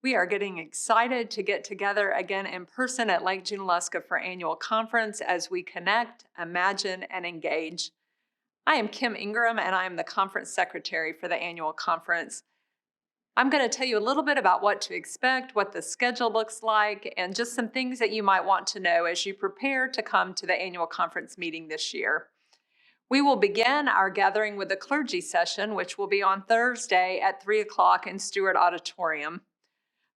We are getting excited to get together again in person at Lake Junaluska for annual conference as we connect, imagine, and engage. I am Kim Ingram, and I am the conference secretary for the annual conference. I'm going to tell you a little bit about what to expect, what the schedule looks like, and just some things that you might want to know as you prepare to come to the annual conference meeting this year. We will begin our gathering with the Clergy Session, which will be on Thursday at 3 o'clock in Stewart Auditorium.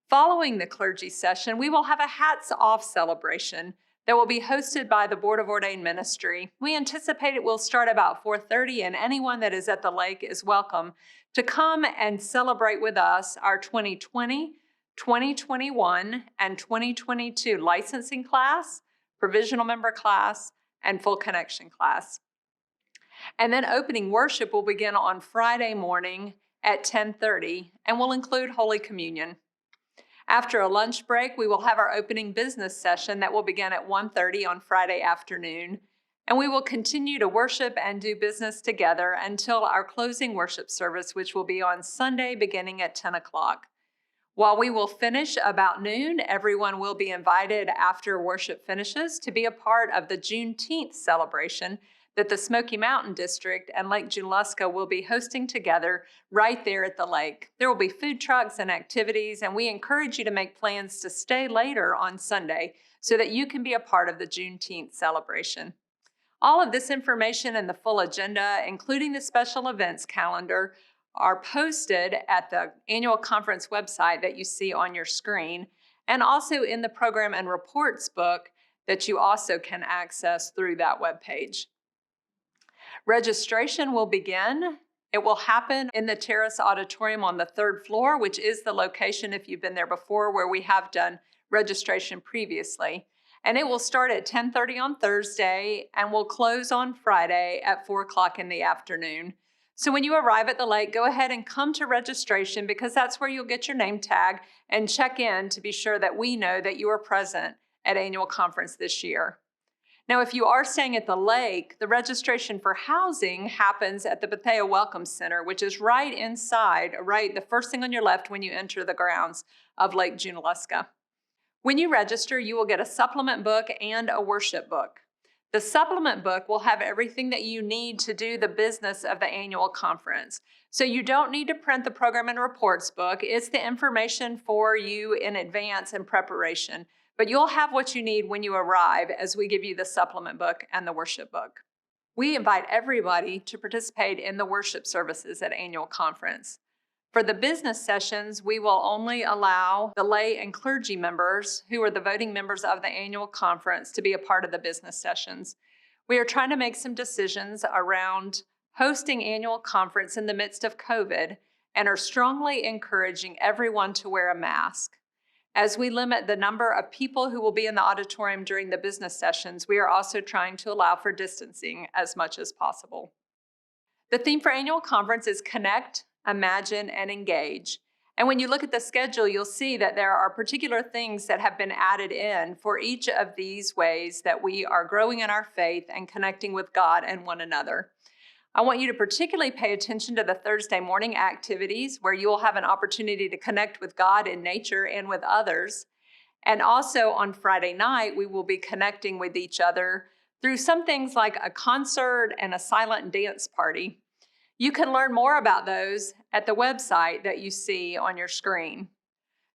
Following the Clergy Session, we will have a Hats Off celebration that will be hosted by the Board of Ordained Ministry. We anticipate it will start about 4:30, and anyone that is at the lake is welcome to come and celebrate with us our 2020, 2021, and 2022 licensing class, provisional member class, and full connection class. And then opening worship will begin on Friday morning at 10:30 and will include Holy Communion. After a lunch break, we will have our opening business session that will begin at 1:30 on Friday afternoon, and we will continue to worship and do business together until our closing worship service, which will be on Sunday beginning at 10 o'clock. While we will finish about noon, everyone will be invited after worship finishes to be a part of the Juneteenth celebration that the Smoky Mountain District and Lake Junaluska will be hosting together right there at the lake. There will be food trucks and activities, and we encourage you to make plans to stay later on Sunday so that you can be a part of the Juneteenth celebration. All of this information and the full agenda, including the special events calendar, are posted at the annual conference website that you see on your screen, and also in the program and reports book that you also can access through that webpage. Registration will begin. It will happen in the Terrace Auditorium on the 3rd floor, which is the location, if you've been there before, where we have done registration previously. And it will start at 10:30 on Thursday and will close on Friday at 4 o'clock in the afternoon. So when you arrive at the lake, go ahead and come to registration, because that's where you'll get your name tag and check in to be sure that we know that you are present at annual conference this year. Now, if you are staying at the lake, the registration for housing happens at the Bethea Welcome Center, which is right inside, right the first thing on your left when you enter the grounds of Lake Junaluska. When you register, you will get a supplement book and a worship book. The supplement book will have everything that you need to do the business of the annual conference. So you don't need to print the program and reports book. It's the information for you in advance and preparation. But you'll have what you need when you arrive as we give you the supplement book and the worship book. We invite everybody to participate in the worship services at annual conference. For the business sessions, we will only allow the lay and clergy members, who are the voting members of the annual conference, to be a part of the business sessions. We are trying to make some decisions around hosting annual conference in the midst of COVID and are strongly encouraging everyone to wear a mask. As we limit the number of people who will be in the auditorium during the business sessions, we are also trying to allow for distancing as much as possible. The theme for annual conference is Connect, Imagine, and Engage. And when you look at the schedule, you'll see that there are particular things that have been added in for each of these ways that we are growing in our faith and connecting with God and one another. I want you to particularly pay attention to the Thursday morning activities, where you will have an opportunity to connect with God in nature and with others. And also on Friday night, we will be connecting with each other through some things like a concert and a silent dance party. You can learn more about those at the website that you see on your screen.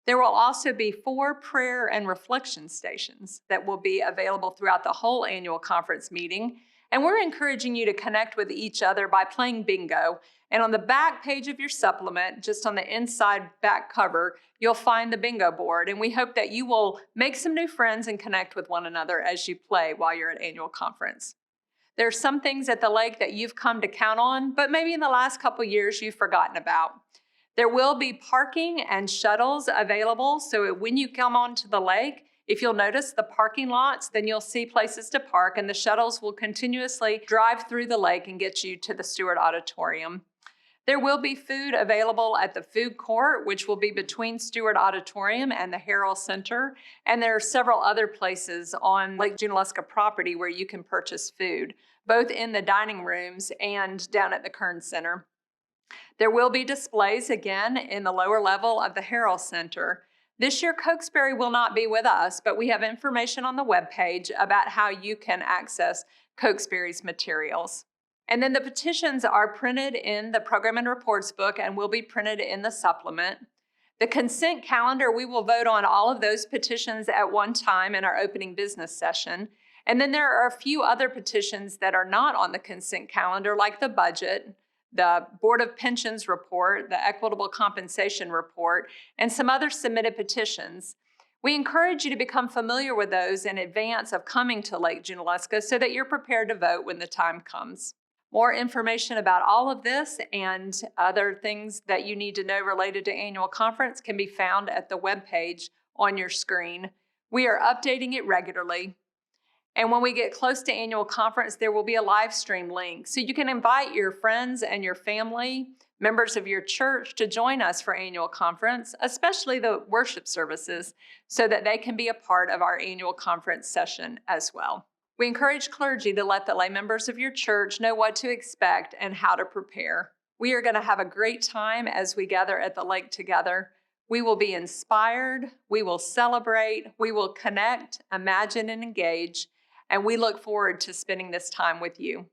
There will also be 4 prayer and reflection stations that will be available throughout the whole annual conference meeting. And we're encouraging you to connect with each other by playing bingo. And on the back page of your supplement, just on the inside back cover, you'll find the bingo board. And we hope that you will make some new friends and connect with one another as you play while you're at annual conference. There are some things at the lake that you've come to count on, but maybe in the last couple years you've forgotten about. There will be parking and shuttles available, so when you come onto the lake, if you'll notice the parking lots, then you'll see places to park, and the shuttles will continuously drive through the lake and get you to the Stewart Auditorium. There will be food available at the food court, which will be between Stewart Auditorium and the Harrell Center, and there are several other places on Lake Junaluska property where you can purchase food, both in the dining rooms and down at the Kern Center. There will be displays again in the lower level of the Harrell Center. This year, Cokesbury will not be with us, but we have information on the webpage about how you can access Cokesbury's materials. And then the petitions are printed in the Program and Reports book and will be printed in the supplement. The consent calendar, we will vote on all of those petitions at one time in our opening business session. And then there are a few other petitions that are not on the consent calendar, like the budget, the Board of Pensions report, the Equitable Compensation report, and some other submitted petitions. We encourage you to become familiar with those in advance of coming to Lake Junaluska so that you're prepared to vote when the time comes. More information about all of this and other things that you need to know related to annual conference can be found at the webpage on your screen. We are updating it regularly. And when we get close to annual conference, there will be a live stream link. So you can invite your friends and your family, members of your church, to join us for annual conference, especially the worship services, so that they can be a part of our annual conference session as well. We encourage clergy to let the lay members of your church know what to expect and how to prepare. We are going to have a great time as we gather at the lake together. We will be inspired, we will celebrate, we will connect, imagine, and engage, and we look forward to spending this time with you.